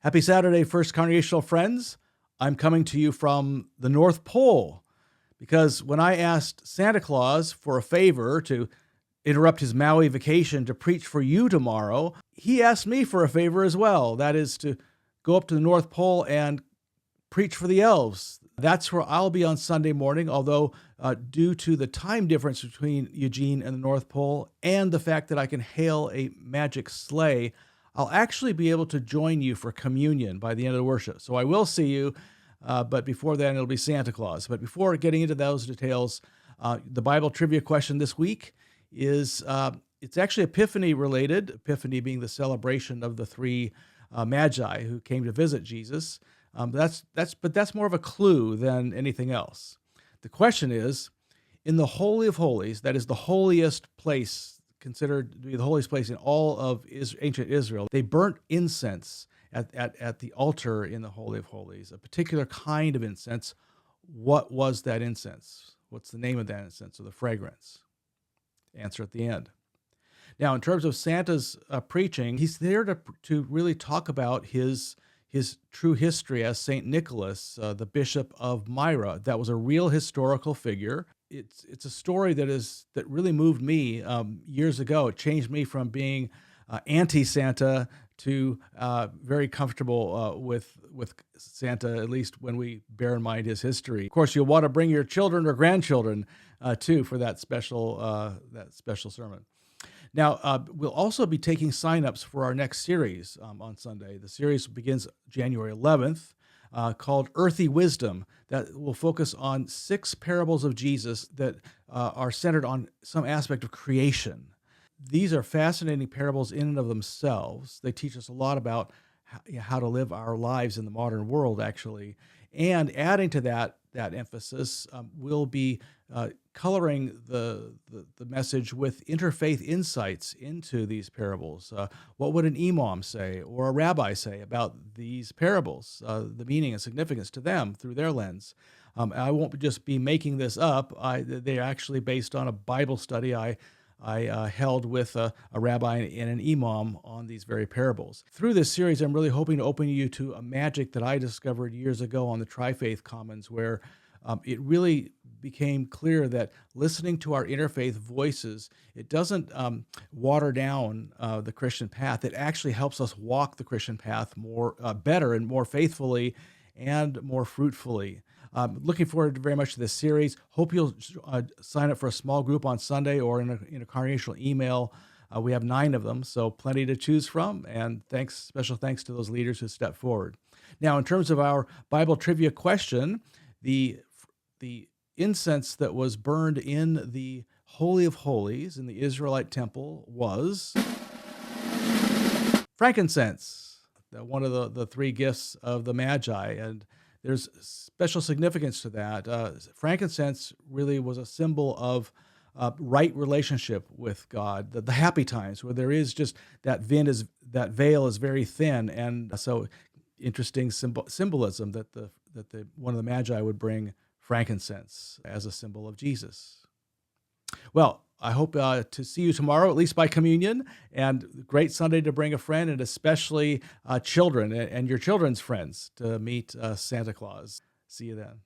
Happy Saturday, First Congregational friends. I'm coming to you from the North Pole because when I asked Santa Claus for a favor to interrupt his Maui vacation to preach for you tomorrow, he asked me for a favor as well. That is to go up to the North Pole and preach for the elves. That's where I'll be on Sunday morning, although due to the time difference between Eugene and the North Pole and the fact that I can hail a magic sleigh, I'll actually be able to join you for communion by the end of the worship. So I will see you, but before then, it'll be Santa Claus. But before getting into those details, the Bible trivia question this week is, it's actually Epiphany related, Epiphany being the celebration of the three magi who came to visit Jesus. But that's more of a clue than anything else. The question is, in the Holy of Holies, that is the holiest place, considered to be the holiest place in all of ancient Israel, they burnt incense at the altar in the Holy of Holies, a particular kind of incense. What was that incense? What's the name of that incense or the fragrance? Answer at the end. Now, in terms of Santa's preaching, he's there to really talk about his true history as Saint Nicholas, the Bishop of Myra. That was a real historical figure. It's a story that really moved me years ago. It changed me from being anti-Santa to very comfortable with Santa, at least when we bear in mind his history. Of course, you'll want to bring your children or grandchildren too for that special sermon. Now, we'll also be taking signups for our next series on Sunday. The series begins January 11th, called Earthy Wisdom, that will focus on 6 parables of Jesus that are centered on some aspect of creation. These are fascinating parables in and of themselves. They teach us a lot about how to live our lives in the modern world, actually. And adding to that emphasis, we'll be coloring the message with interfaith insights into these parables. What would an imam say or a rabbi say about these parables, the meaning and significance to them through their lens? I won't just be making this up. They're actually based on a Bible study I held with a rabbi and an imam on these very parables. Through this series, I'm really hoping to open you to a magic that I discovered years ago on the Tri-Faith Commons, where it really became clear that listening to our interfaith voices, it doesn't water down the Christian path. It actually helps us walk the Christian path more better and more faithfully and more fruitfully. Looking forward very much to this series. Hope you'll sign up for a small group on Sunday or in a congregational email. We have 9 of them, so plenty to choose from. And special thanks to those leaders who stepped forward. Now, in terms of our Bible trivia question, the incense that was burned in the Holy of Holies in the Israelite temple was frankincense, one of the 3 gifts of the Magi. And there's special significance to that. Frankincense really was a symbol of right relationship with God, the happy times where there is just that veil is very thin, and so interesting symbolism that one of the Magi would bring frankincense as a symbol of Jesus. Well, I hope to see you tomorrow, at least by communion, and great Sunday to bring a friend, and especially children and your children's friends to meet Santa Claus. See you then.